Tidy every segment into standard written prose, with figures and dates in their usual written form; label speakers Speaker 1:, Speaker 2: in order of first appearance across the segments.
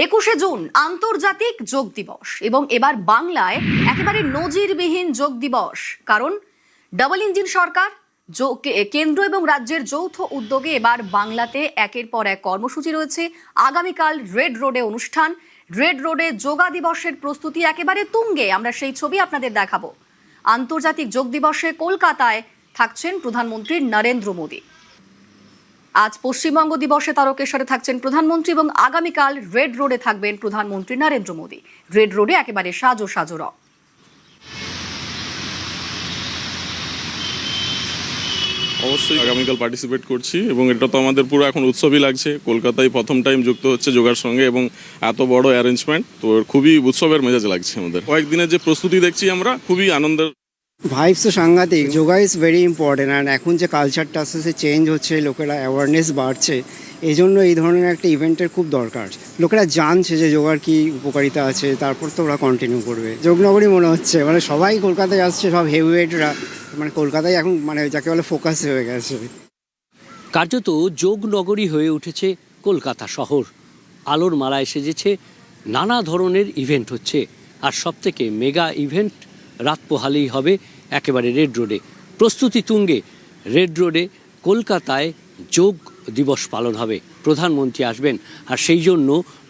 Speaker 1: 21শে June আন্তর্জাতিক যোগ দিবস এবং এবার বাংলায় একেবারে নজিরবিহীন যোগ দিবস। কারণ ডাবল ইঞ্জিন সরকার, কেন্দ্র এবং রাজ্যের যৌথ উদ্যোগে এবার বাংলাতে একের পর এক কর্মসূচি রয়েছে। আগামীকাল রেড রোডে অনুষ্ঠান। রেড রোডে যোগা দিবসের প্রস্তুতি একেবারে তুঙ্গে। আমরা সেই ছবি আপনাদের দেখাবো। আন্তর্জাতিক যোগ দিবসে কলকাতায় থাকছেন প্রধানমন্ত্রী নরেন্দ্র মোদী। আজ পশ্চিমবঙ্গ দিবসে তারকেশ্বরে থাকছেন প্রধানমন্ত্রী এবং আগামীকাল রেড রোডে থাকবেন প্রধানমন্ত্রী নরেন্দ্র মোদী। রেড রোডে একেবারে সাজো সাজো রং।
Speaker 2: অবশ্যই আগামীকাল পার্টিসিপেট করছি এবং এটা তো আমাদের পুরো এখন উৎসবই লাগছে। কলকাতায় প্রথম টাইম যুক্ত হচ্ছে যোগার সঙ্গে এবং এত বড় অ্যারেঞ্জমেন্ট, তো খুবই উৎসবের মেজাজ লাগছে আমাদের। কয়েকদিনের যে প্রস্তুতি দেখছি আমরা, খুবই আনন্দের।
Speaker 3: ভাইবস তো সাংঘাতিক। Yoga is very important. And এখন যে কালচারটা আস্তে আস্তে চেঞ্জ হচ্ছে, লোকেরা অ্যাওয়ারনেস বাড়ছে, এই জন্য এই ধরনের একটা ইভেন্টের খুব দরকার। লোকেরা জানছে যে যোগার কি উপকারিতা আছে, তারপর তো ওরা কন্টিনিউ করবে। যোগনগরী মনে হচ্ছে, মানে সবাই কলকাতায় আসছে, সব হেভিওয়েটরা, মানে কলকাতায় এখন মানে যাকে বলে ফোকাস হয়ে গেছে।
Speaker 4: কার্যত যোগনগরী হয়ে উঠেছে কলকাতা শহর। আলোর মালায় সেজেছে, নানা ধরনের ইভেন্ট হচ্ছে। আর সবথেকে মেগা ইভেন্ট রাত পোহালেই হবে একেবারে রেড রোডে। প্রস্তুতি তুঙ্গে। রেড রোডে কলকাতায় যোগ দিবস পালন হবে, প্রধানমন্ত্রী আসবেন। আর সেই জন্য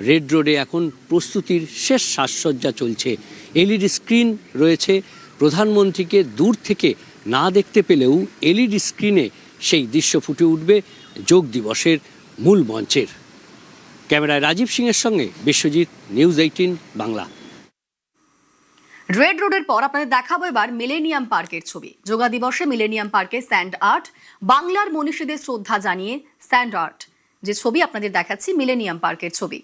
Speaker 4: রেড রোডে এখন প্রস্তুতির শেষ সাজসজ্জা চলছে। এলইডি স্ক্রিন রয়েছে, প্রধানমন্ত্রীকে দূর থেকে না দেখতে পেলেও এলইডি স্ক্রিনে সেই দৃশ্য ফুটে উঠবে যোগ দিবসের মূল মঞ্চের। ক্যামেরায় রাজীব সিংয়ের সঙ্গে বিশ্বজিৎ, নিউজ 18 বাংলা।
Speaker 1: রেড রোডের পর আপনাদের দেখাবো এবার মিলেনিয়াম পার্কের ছবি। যোগা দিবসে মিলেনিয়াম পার্কে স্যান্ড আর্ট, বাংলার মনীষীদের শ্রদ্ধা জানিয়ে স্যান্ড আর্ট যে ছবি আপনাদের দেখাচ্ছি, মিলেনিয়াম পার্কের ছবি।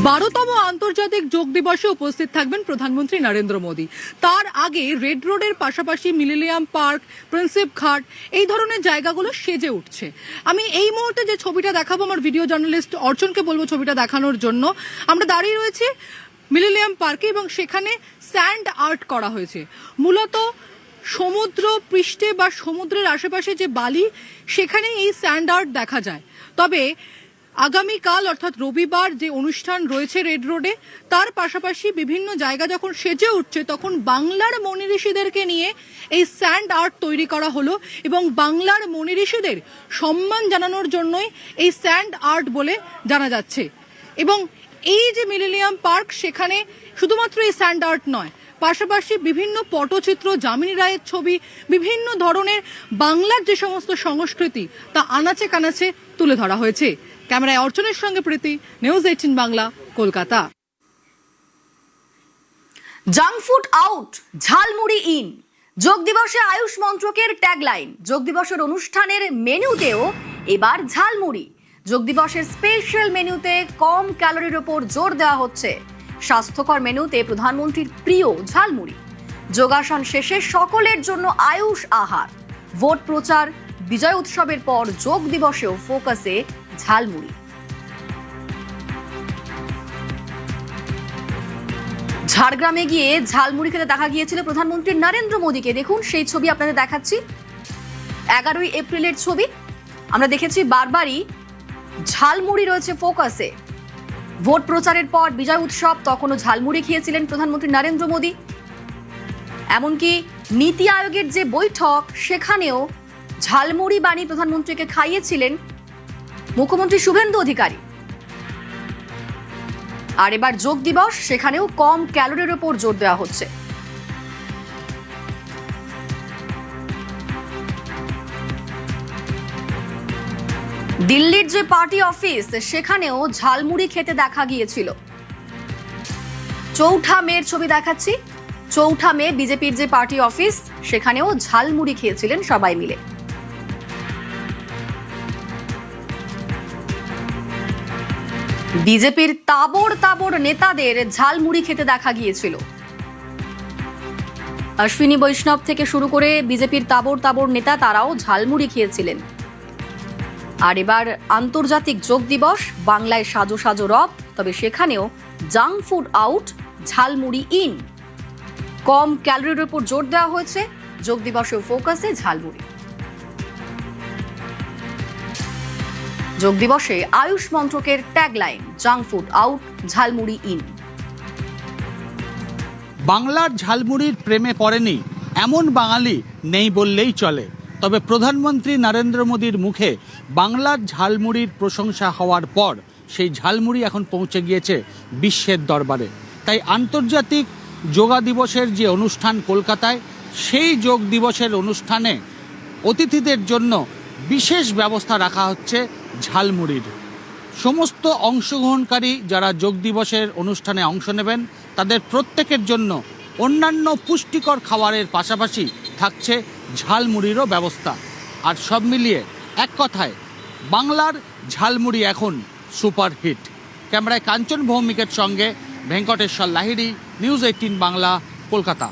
Speaker 5: বারোতম আন্তর্জাতিক যোগ দিবসে উপস্থিত থাকবেন প্রধানমন্ত্রী নরেন্দ্র মোদী। তার আগে রেড রোডের পাশাপাশি মিলেনিয়াম পার্ক, প্রিন্সেপ ঘাট, এই ধরনের জায়গাগুলো সেজে উঠছে। আমি এই মুহূর্তে যে ছবিটা দেখাবো, আমার ভিডিও জার্নালিস্ট অর্চনকে বলবো ছবিটা দেখানোর জন্য। আমরা দাঁড়িয়ে রয়েছি মিলেনিয়াম পার্কে এবং সেখানে স্যান্ড আর্ট করা হয়েছে। মূলত সমুদ্র পৃষ্ঠে বা সমুদ্রের আশেপাশে যে বালি, সেখানে এই স্যান্ড আর্ট দেখা যায়। তবে আগামীকাল অর্থাৎ রবিবার যে অনুষ্ঠান রয়েছে রেড রোডে, তার পাশাপাশি বিভিন্ন জায়গা যখন সেজে উঠছে, তখন বাংলার মনি ঋষিদেরকে নিয়ে এই স্যান্ড আর্ট তৈরি করা হলো এবং বাংলার মনি ঋষিদের সম্মান জানানোর জন্যই এই স্যান্ড আর্ট বলে জানা যাচ্ছে। এবং এই যে মিলেনিয়াম পার্ক, সেখানে শুধুমাত্র এই স্যান্ড আর্ট নয়, পাশাপাশি বিভিন্ন পটচিত্র, যামিনী রায়ের ছবি, বিভিন্ন ধরনের বাংলার যে সমস্ত সংস্কৃতি তা আনাচে কানাচে তুলে ধরা হয়েছে। ক্যামেরায় অর্চনের সঙ্গে Preeti, news 18 Bangla, Kolkata.
Speaker 1: Junk food out, jhalmuri in. যোগ দিবসে আয়ুষ মন্ত্রকের ট্যাগলাইন। যোগ দিবসের অনুষ্ঠানের মেনুতেও এবার ঝালমুড়ি। যোগ দিবসের স্পেশাল মেনুতে কম ক্যালোরির উপর জোর দেওয়া হচ্ছে। স্বাস্থ্যকর মেনুতে প্রধানমন্ত্রীর প্রিয় ঝালমুড়ি। যোগাসন শেষে সকলের জন্য আয়ুষ আহার। ভোট প্রচার, বিজয় উৎসবের পর যোগ দিবসেও ফোকাসে ঝালমুড়ি। ঝাড়গ্রামে গিয়ে ঝালমুড়ি খেতে দেখা গিয়েছিল প্রধানমন্ত্রী নরেন্দ্র মোদীকে। দেখুন সেই ছবি আপনাদের দেখাচ্ছি। 11ই এপ্রিলের ছবি। আমরা দেখেছি বারবারই ঝালমুড়ি রয়েছে ফোকাসে। ভোট প্রচারের পর বিজয় উৎসব, তখনও ঝালমুড়ি খেয়েছিলেন প্রধানমন্ত্রী নরেন্দ্র মোদী। এমনকি নীতি আয়োগের যে বৈঠক, সেখানেও ঝালমুড়ি বানিয়ে প্রধানমন্ত্রীকে খাইয়েছিলেন মুখ্যমন্ত্রী শুভেন্দু অধিকারী। আর এবার যোগ দিবস, সেখানেও কম ক্যালোরির উপর জোর দেওয়া হচ্ছে। দিল্লির যে পার্টি অফিস, সেখানেও ঝালমুড়ি খেতে দেখা গিয়েছিল। 4 মের ছবি দেখাচ্ছি। 4 মে বিজেপির যে পার্টি অফিস, সেখানেও ঝালমুড়ি খেয়েছিলেন সবাই মিলে। বিজেপির তাবড় তাবড় নেতাদের ঝালমুড়ি খেতে দেখা গিয়েছিল। অশ্বিনী বৈষ্ণব থেকে শুরু করে বিজেপির তাবড় তাবড় নেতা, তারাও ঝালমুড়ি খেয়েছিলেন। আর এবার আন্তর্জাতিক যোগ দিবস, বাংলায় সাজো সাজো রব, তবে সেখানেও junk food out, jhalmuri in. কম ক্যালোরির উপর জোর দেওয়া হয়েছে। যোগ দিবসে ফোকাসে ঝালমুড়ি। যোগ দিবসে আয়ুষ মন্ত্রকের tagline junk food out, jhalmuri in.
Speaker 6: বাংলার ঝালমুড়ির প্রেমে পড়েনি এমন বাঙালি নেই বললেই চলে। তবে প্রধানমন্ত্রী নরেন্দ্র মোদীর মুখে বাংলার ঝালমুড়ির প্রশংসা হওয়ার পর সেই ঝালমুড়ি এখন পৌঁছে গিয়েছে বিশ্বের দরবারে। তাই আন্তর্জাতিক যোগা দিবসের যে অনুষ্ঠান কলকাতায়, সেই যোগ দিবসের অনুষ্ঠানে অতিথিদের জন্য বিশেষ ব্যবস্থা রাখা হচ্ছে ঝালমুড়ির। সমস্ত অংশগ্রহণকারী যারা যোগ দিবসের অনুষ্ঠানে অংশ নেবেন তাদের প্রত্যেকের জন্য অন্যান্য পুষ্টিকর খাবারের পাশাপাশি থাকছে ঝালমুড়িরও ব্যবস্থা। আর সব মিলিয়ে এক কথায় বাংলার ঝালমুড়ি এখন সুপারহিট। ক্যামেরায় কাঞ্চন ভৌমিকের সঙ্গে ভেঙ্কটেশ্বর লাহিড়ী, নিউজ 18 বাংলা, কলকাতা।